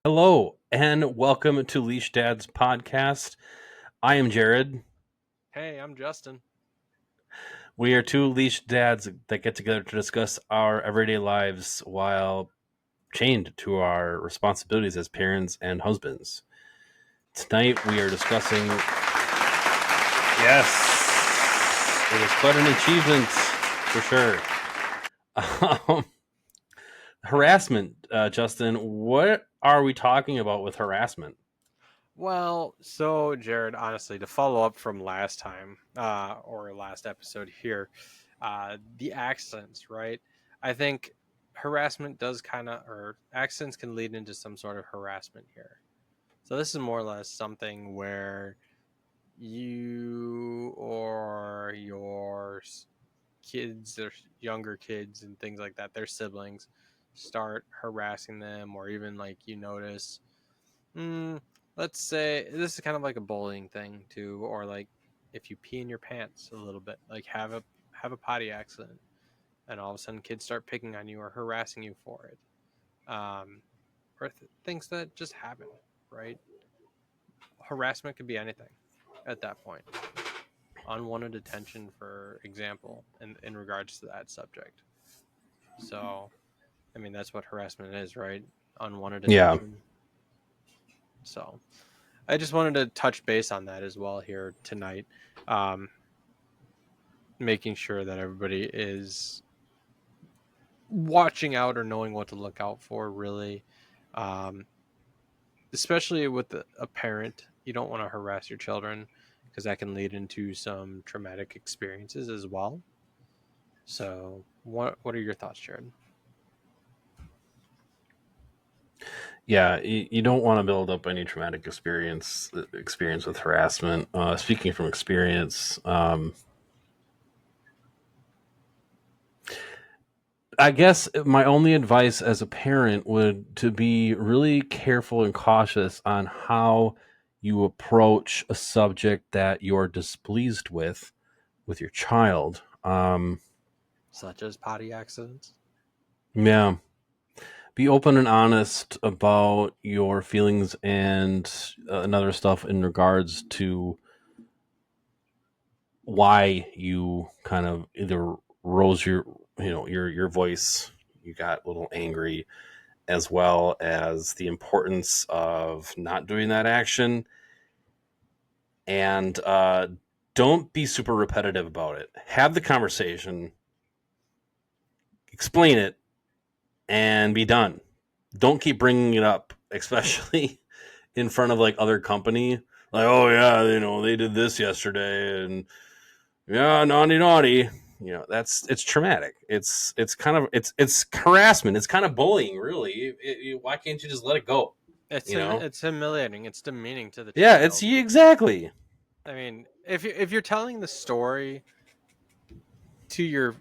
Hello and welcome to Leash Dad's podcast. I am Jared. Hey, I'm Justin. We are two leash dads that get together to discuss our everyday lives while chained to our responsibilities as parents and husbands. Tonight we are discussing. Yes, it is quite an achievement for sure. Um, Harassment, Justin. What are we talking about with harassment? Well, so Jared, honestly, to follow up from last time, or last episode here, the accents, right? I think harassment does or accents can lead into some sort of harassment here. So this is more or less something where you or your kids or younger kids and things like that, their siblings, start harassing them, or even like you notice. Mm, let's say this is kind of like a bullying thing too, or like if you pee in your pants a little bit, like have a potty accident, and all of a sudden kids start picking on you or harassing you for it, um, or things that just happen, right? Harassment could be anything at that point. Unwanted attention, for example, in regards to that subject. So, I mean, that's what harassment is, right? Unwanted Yeah, attention. So, I just wanted to touch base on that as well here tonight, um, making sure that everybody is watching out or knowing what to look out for. Really, um, especially with a parent, you don't want to harass your children because that can lead into some traumatic experiences as well. So, what are your thoughts, Jared? yeah, you don't want to build up any traumatic experience with harassment. Speaking from experience, I guess my only advice as a parent would to be really careful and cautious on how you approach a subject that you're displeased with your child. Such as potty accidents. Yeah, be open and honest about your feelings and another stuff in regards to why you kind of either rose your voice, you got a little angry, as well as the importance of not doing that action, and don't be super repetitive about it. Have the conversation, explain it, and be done. Don't keep bringing it up, especially in front of like other company. Like, oh yeah, they did this yesterday, and yeah, naughty, naughty. It's traumatic. It's kind of it's harassment. It's kind of bullying, really. Why can't you just let it go? You know? It's humiliating. It's demeaning to the Yeah, it's child. exactly. I mean, if you're telling the story to your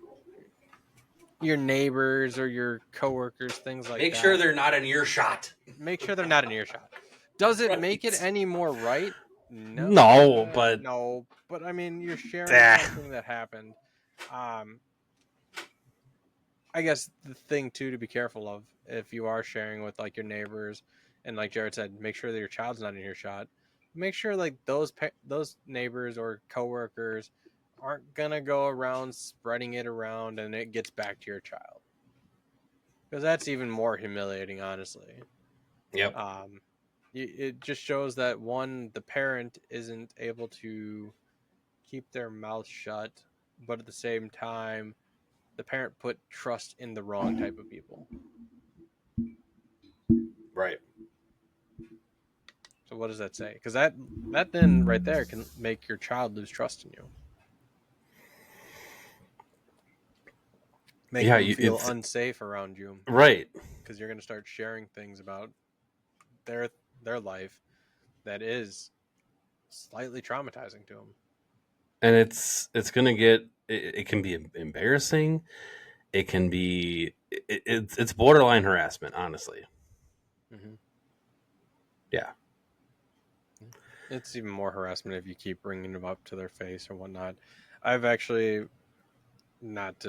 neighbors or your coworkers, things like Make sure that, they're not in earshot. make sure they're not in earshot. Does it make it Right? any more right? No, No, but no. But I mean, you're sharing eh, something that happened. Um, I guess the thing too to be careful of if you are sharing with like your neighbors, and like Jared said, make sure that your child's not in earshot. Make sure like those neighbors or coworkers aren't gonna go around spreading it around and it gets back to your child, because that's even more humiliating, honestly. yep. Um, it just shows that one, the parent isn't able to keep their mouth shut, but at the same time, the parent put trust in the wrong type of people. Right. So what does that say? Because that then right there can make your child lose trust in you, make Yeah, them you, feel it's unsafe around you, right. because you're going to start sharing things about their their life that is slightly traumatizing to them. And it's gonna get it can be embarrassing. It can be it's borderline harassment, honestly. Mm-hmm. Yeah. It's even more harassment if you keep bringing them up to their face or whatnot. I've actually not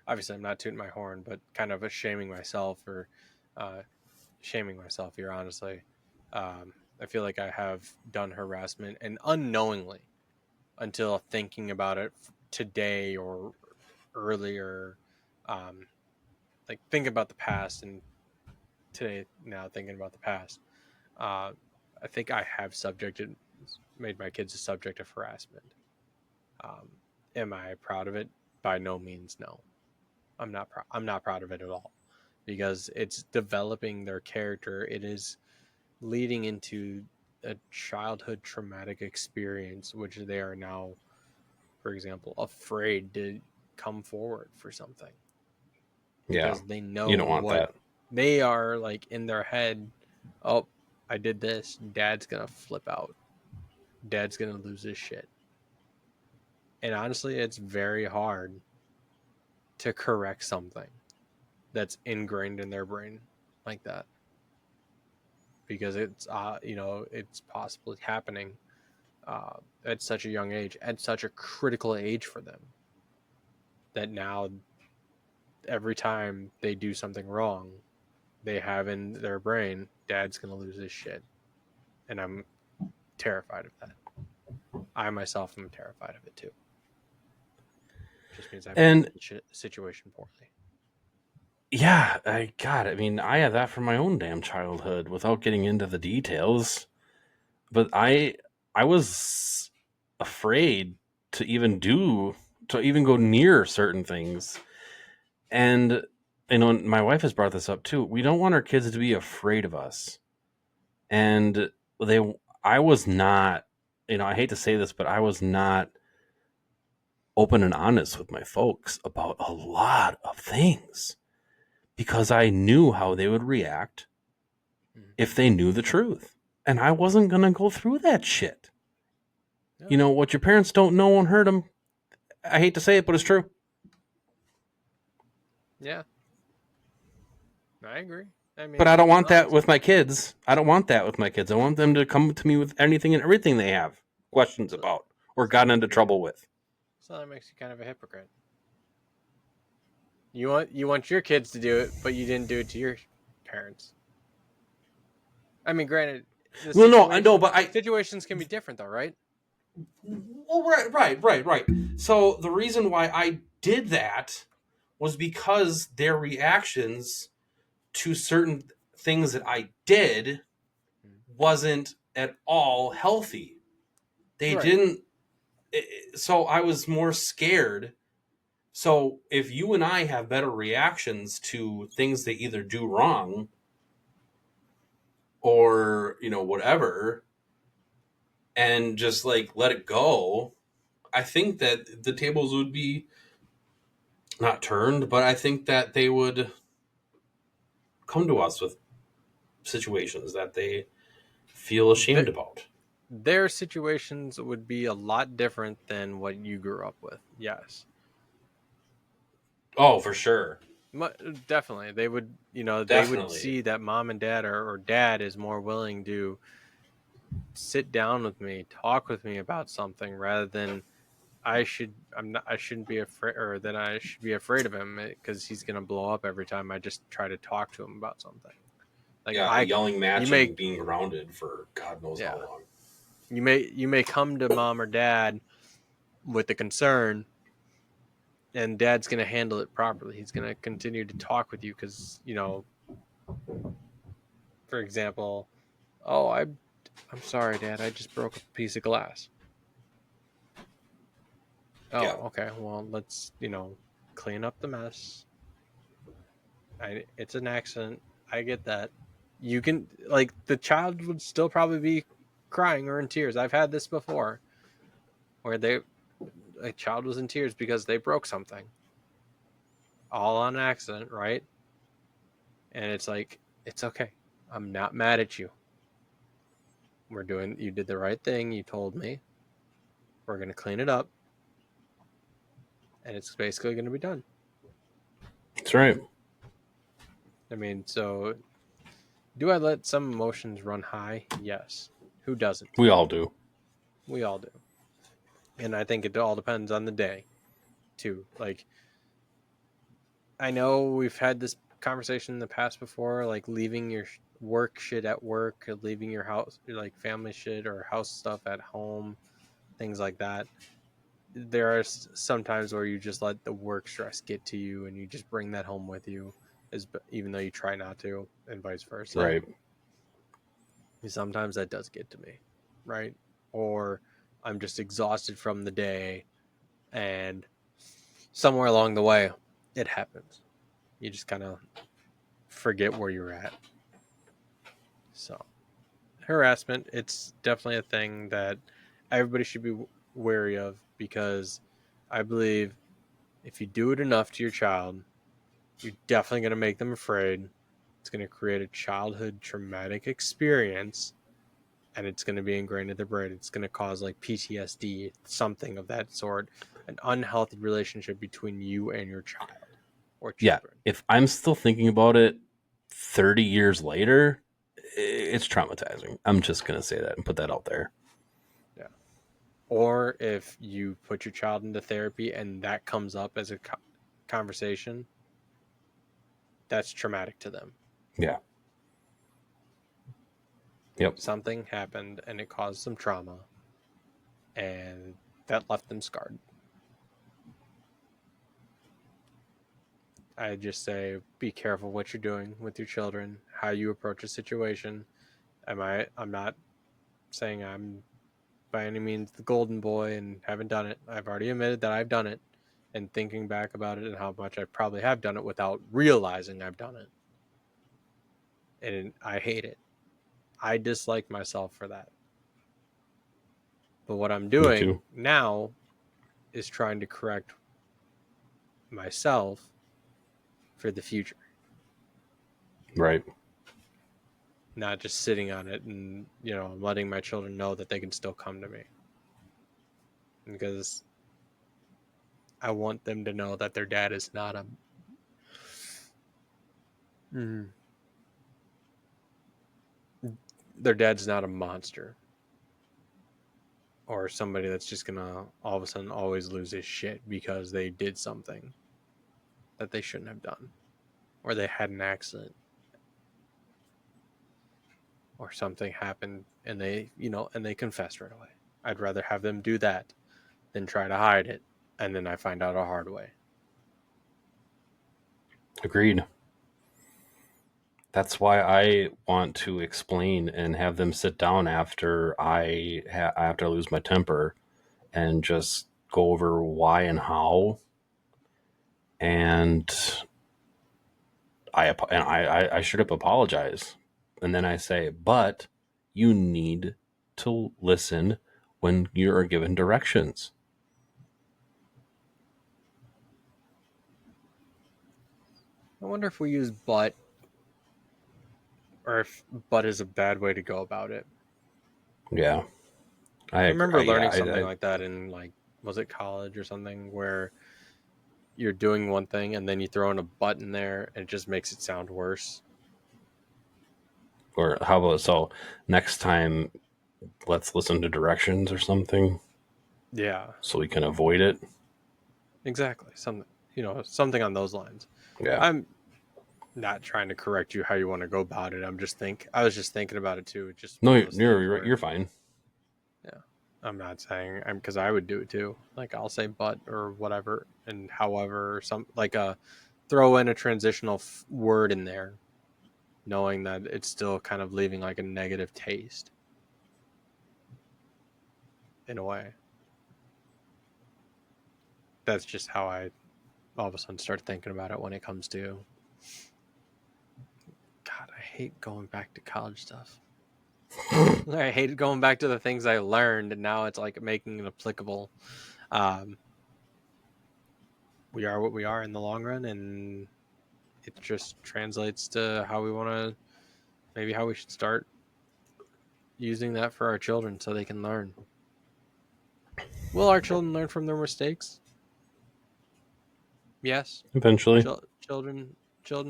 obviously I'm not tooting my horn, but kind of shaming myself for uh, shaming myself here, honestly. I feel like I have done harassment and unknowingly until thinking about it today or earlier. Um, like think about the past and today now thinking about the past. Uh, I think I have made my kids a subject of harassment. Um, am I proud of it? By no means, no. I'm not proud of it at all because it's developing their character. It is leading into a childhood traumatic experience, which they are now, for example, afraid to come forward for something Yeah. because they You know don't want what that. they are like in their head. Oh, I did this. Dad's gonna flip out. Dad's gonna lose his shit. And honestly, it's very hard to correct something that's ingrained in their brain like that because it's it's possibly happening at such a young age, at such a critical age for them, that now every time they do something wrong, they have in their brain, Dad's gonna lose his shit, and I'm terrified of that. I myself am terrified of it too. Just means I And manage the situation poorly. yeah, I mean, I had that from my own damn childhood without getting into the details. But I was afraid to even go near certain things. And my wife has brought this up too. We don't want our kids to be afraid of us. And I was not, I hate to say this, but I was not open and honest with my folks about a lot of things because I knew how they would react Mm. if they knew the truth. And I wasn't going to go through that shit. No. What your parents don't know won't hurt them. I hate to say it, but it's true. Yeah, I agree. I But I mean, don't want that honestly, with my kids. I don't want that with my kids. I want them to come to me with anything and everything they have questions so, about or so that gotten makes into trouble with. that makes you kind of a hypocrite. You want your kids to do it, but you didn't do it to your parents. I mean, granted, the Well, no, I know, but situations can be different, though, right? well, right. So the reason why I did that was because their reactions to certain things that I did wasn't at all healthy. They Right. didn't. So I was more scared. So if you and I have better reactions to things they either do wrong or whatever, and just like let it go, I think that the tables would be not turned, but I think that they would come to us with situations that they feel ashamed about. Their situations would be a lot different than what you grew up with. Yes. Oh, for sure. Definitely. They would Definitely. see that mom and dad or dad is more willing to sit down with me, talk with me about something rather than I shouldn't be afraid, or that I should be afraid of him because he's going to blow up every time I just try to talk to him about something. Like Yeah, a yelling you match may, and being grounded for God knows how yeah, long. you may come to mom or dad with a concern, and dad's going to handle it properly. He's going to continue to talk with you because for example, oh, I'm sorry, Dad. I just broke a piece of glass. Yeah. Oh, okay. Well, let's clean up the mess. It's an accident. I get that. You can like the child would still probably be crying or in tears. I've had this before where a child was in tears because they broke something, all on accident, right? And it's like it's okay. I'm not mad at you. You did the right thing. You told me. We're gonna clean it up, and it's basically gonna be done. That's right. I mean, so do I let some emotions run high? Yes. Who doesn't? We all do. We all do. And I think it all depends on the day, too. Like, I know we've had this conversation in the past before, like work shit at work, leaving your house, like family shit or house stuff at home, things like that. There are some times where you just let the work stress get to you and you just bring that home with you, even though you try not to, and vice versa. Right. Sometimes that does get to me, right? Or I'm just exhausted from the day, and somewhere along the way, it happens. You just kind of forget where you're at. So, harassment, it's definitely a thing that everybody should be wary of, because I believe if you do it enough to your child, you're definitely going to make them afraid. It's going to create a childhood traumatic experience, and it's going to be ingrained in their brain. It's going to cause like PTSD, something of that sort, an unhealthy relationship between you and your child or Yeah. children. If I'm still thinking about it 30 years later, it's traumatizing. I'm just going to say that and put that out there. Yeah. Or if you put your child into therapy and that comes up as a conversation, that's traumatic to them. Yeah. Yep. Something happened and it caused some trauma, and that left them scarred. I just say be careful what you're doing with your children, how you approach a situation. I'm not saying I'm by any means the golden boy and haven't done it. I've already admitted that I've done it, and thinking back about it and how much I probably have done it without realizing I've done it. And I hate it. I dislike myself for that. But what I'm Me doing too. now is trying to correct myself for the future, Right. not just sitting on it and, letting my children know that they can still come to me. Because I want them to know that their dad is not a. Mm, their dad's not a monster or somebody that's just gonna all of a sudden always lose his shit because they did something that they shouldn't have done, or they had an accident, or something happened and they confessed right away. I'd rather have them do that than try to hide it and then I find out a hard way. Agreed. That's why I want to explain and have them sit down after after I lose my temper and just go over why and how. And I straight up apologize, and then I say, but you need to listen when you are given directions. I wonder if we use but, or if but is a bad way to go about it. Yeah, I I agree. remember Yeah, learning something like that in, like, was it college or something, where you're doing one thing and then you throw in a but in there and it just makes it sound worse. or how about so next time let's listen to directions or something Yeah, so we can avoid it. exactly. Something on those lines. Yeah. I'm not trying to correct you how you want to go about it. I was just thinking about it too. It's just No, one of those things you're where, fine. yeah, I'm not saying I'm, because I would do it too. Like, I'll say but or whatever, and however, some like throw in a transitional word in there, knowing that it's still kind of leaving like a negative taste in a way. That's just how I all of a sudden start thinking about it when it comes to, God, I hate going back to college stuff. I hated going back to the things I learned, and now it's like making it applicable. Um, we are what we are in the long run, and it just translates to how we want to, maybe how we should start using that for our children so they can learn. Will our children learn from their mistakes? Yes. Eventually. Children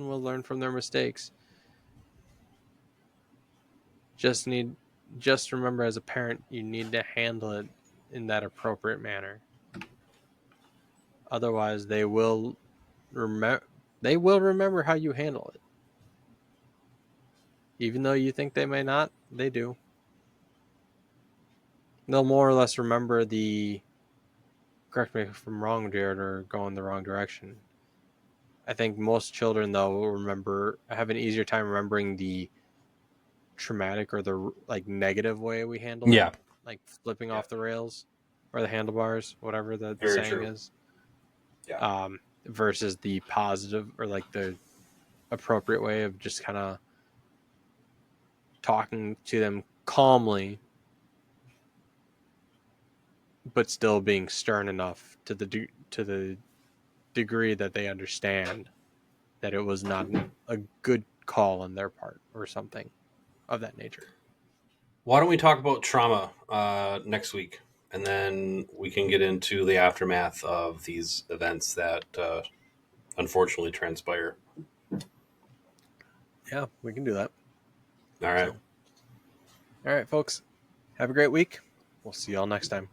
will learn from their mistakes. Just need just remember, as a parent, you need to handle it in that appropriate manner. Otherwise, remember they will remember how you handle it. Even though you think they may not, they do. They'll more or less remember the, correct me if I'm wrong, Jared, or go in the wrong direction. I think most children, though, will have an easier time remembering the traumatic or the like negative way we handled it, Yeah, like flipping yeah, off the rails or the handlebars, whatever the very saying true. is, Yeah. versus the positive or like the appropriate way of just kind of talking to them calmly, but still being stern enough to the degree that they understand that it was not a good call on their part or something of that nature. Why don't we talk about trauma next week, and then we can get into the aftermath of these events that unfortunately transpire. Yeah, we can do that. All right. So, all right, folks, have a great week. We'll see y'all next time.